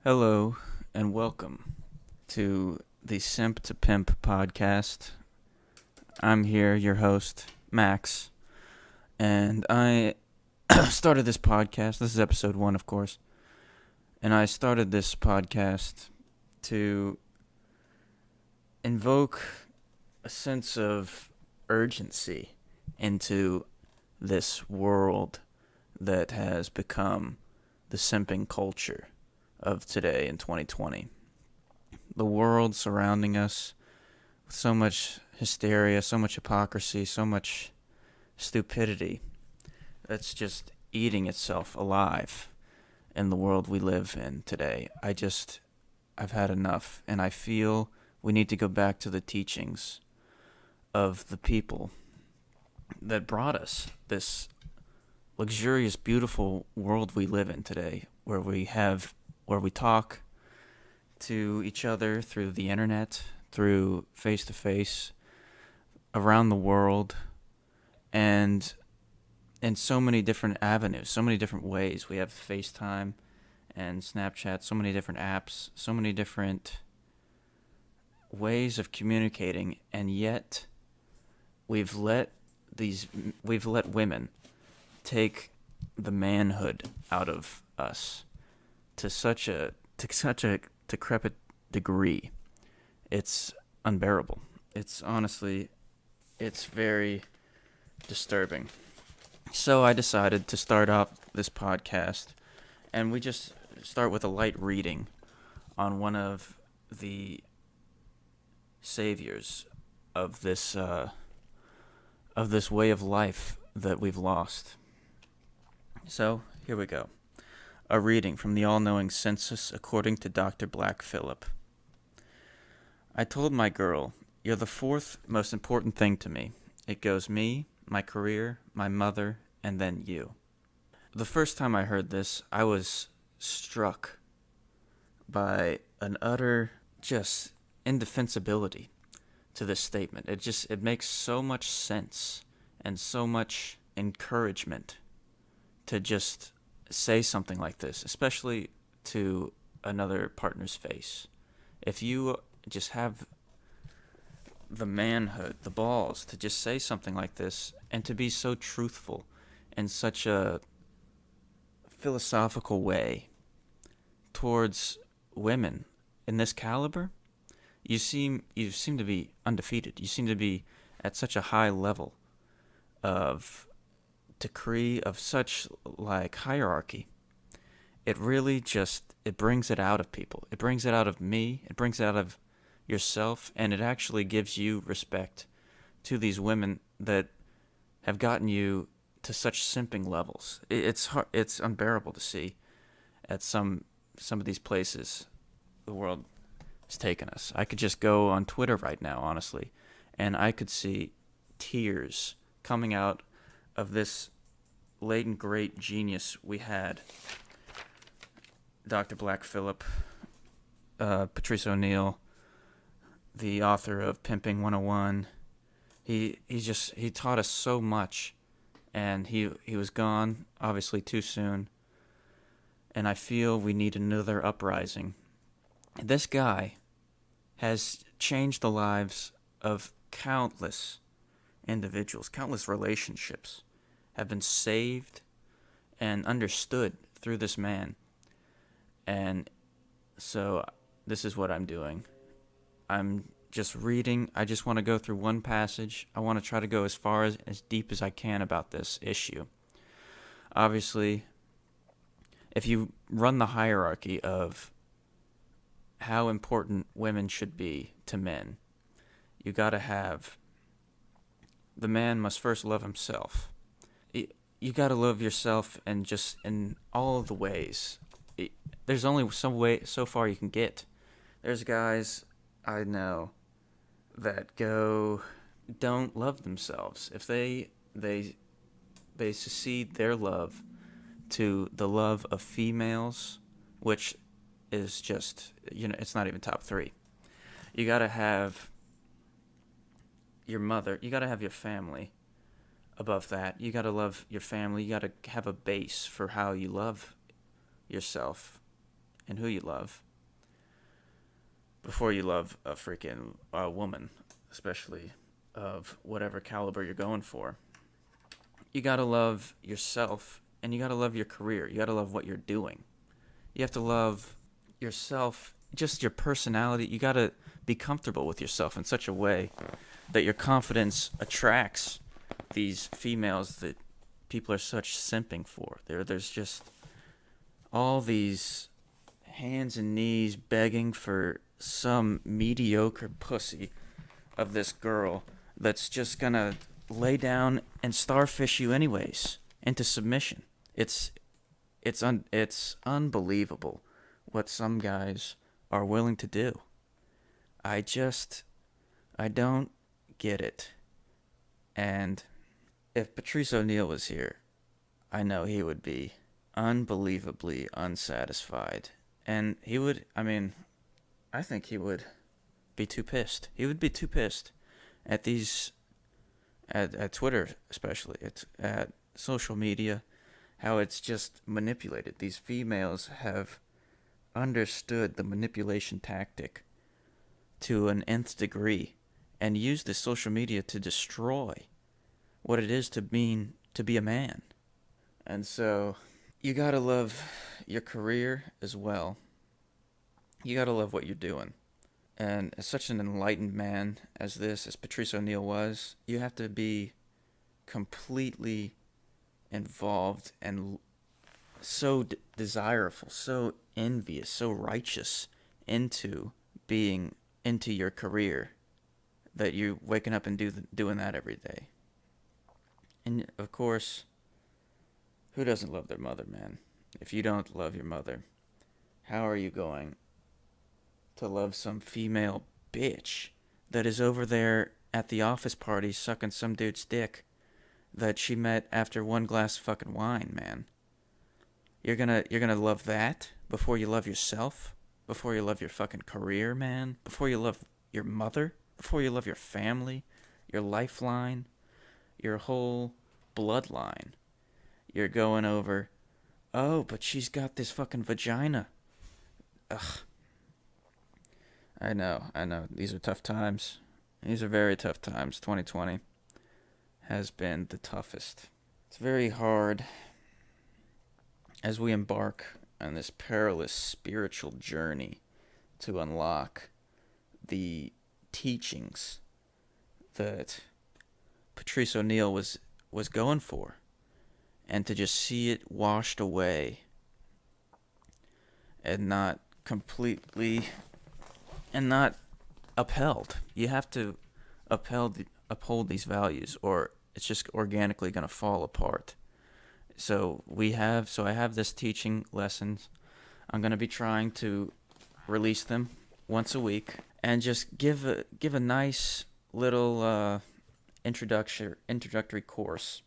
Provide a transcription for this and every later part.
Hello and welcome to the Simp to Pimp podcast. I'm here, your host, Max, and I started this podcast. This is episode 1, of course. And I started this podcast to invoke a sense of urgency into this world that has become the simping culture of today in 2020. The world surrounding us with so much hysteria, so much hypocrisy, so much stupidity that's just eating itself alive in the world we live in today. I've had enough, and I feel we need to go back to the teachings of the people that brought us this luxurious, beautiful world we live in today, where we talk to each other through the internet, through face to face, around the world, and in so many different avenues, so many different ways. We have FaceTime and Snapchat, so many different apps, so many different ways of communicating, and yet we've let we've let women take the manhood out of us to such a decrepit degree. It's unbearable. It's very disturbing. So I decided to start off this podcast, and we just start with a light reading on one of the saviors of this way of life that we've lost. So here we go. A reading from the all-knowing census according to Dr. Black Phillip. I told my girl, "You're the fourth most important thing to me. It goes me, my career, my mother, and then you." The first time I heard this, I was struck by an utter just indefensibility to this statement. It makes so much sense and so much encouragement to just say something like this, especially to another partner's face. If you just have the manhood, the balls to just say something like this and to be so truthful in such a philosophical way towards women in this caliber, you seem to be undefeated. You seem to be at such a high level of decree, of such like hierarchy. It brings it out of people. It brings it out of me. It brings it out of yourself, and it actually gives you respect to these women that have gotten you to such simping levels. It's unbearable to see at some of these places the world has taken us. I could just go on Twitter right now, honestly, and I could see tears coming out of this latent great genius we had. Dr. Black Phillip, Patrice O'Neill, the author of Pimping 101. He taught us so much, and he was gone obviously too soon. And I feel we need another uprising. This guy has changed the lives of countless individuals, countless relationships have been saved and understood through this man. And so this is what I'm doing. I'm just reading. I just want to go through one passage. I want to try to go as deep as I can about this issue. Obviously, if you run the hierarchy of how important women should be to men, you got to have the man must first love himself. You got to love yourself, and just in all of the ways. There's only so far you can get. There's guys I know that don't love themselves. If they secede their love to the love of females, which is just, it's not even top 3. You got to have your mother, you got to have your family above that. You got to love your family. You got to have a base for how you love yourself. and who you love before you love a freaking woman, especially of whatever caliber you're going for. You gotta love yourself, and you gotta love your career. You gotta love what you're doing. You have to love yourself, just your personality. You gotta be comfortable with yourself in such a way that your confidence attracts these females that people are such simping for. There's just all these hands and knees begging for some mediocre pussy of this girl that's just gonna lay down and starfish you anyways into submission. It's unbelievable what some guys are willing to do. I don't get it. And if Patrice O'Neal was here, I know he would be unbelievably unsatisfied. And he would, I mean, I think he would be too pissed. He would be too pissed at these, at Twitter especially, at social media, how it's just manipulated. These females have understood the manipulation tactic to an nth degree and use the social media to destroy what it is to be a man. And so you gotta love your career as well. You gotta love what you're doing. And as such an enlightened man as Patrice O'Neal was, you have to be completely involved and so desirable, so envious, so righteous into being into your career that you're waking up and doing that every day. And of course, who doesn't love their mother, man? If you don't love your mother, how are you going to love some female bitch that is over there at the office party sucking some dude's dick that she met after one glass of fucking wine, man? You're gonna love that before you love yourself, before you love your fucking career, man, before you love your mother, before you love your family, your lifeline, your whole bloodline. You're going over, oh, but she's got this fucking vagina. Ugh. I know. These are tough times. These are very tough times. 2020 has been the toughest. It's very hard as we embark on this perilous spiritual journey to unlock the teachings that Patrice O'Neal was going for, and to just see it washed away and not completely and not upheld. You have to uphold these values, or it's just organically going to fall apart. So I have this teaching lessons. I'm going to be trying to release them once a week and just give a nice little introductory course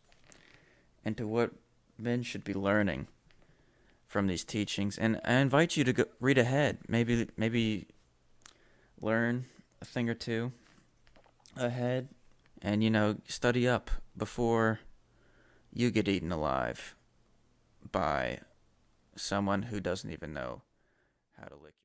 into what men should be learning from these teachings. And I invite you to go read ahead. Maybe learn a thing or two ahead, and study up before you get eaten alive by someone who doesn't even know how to lick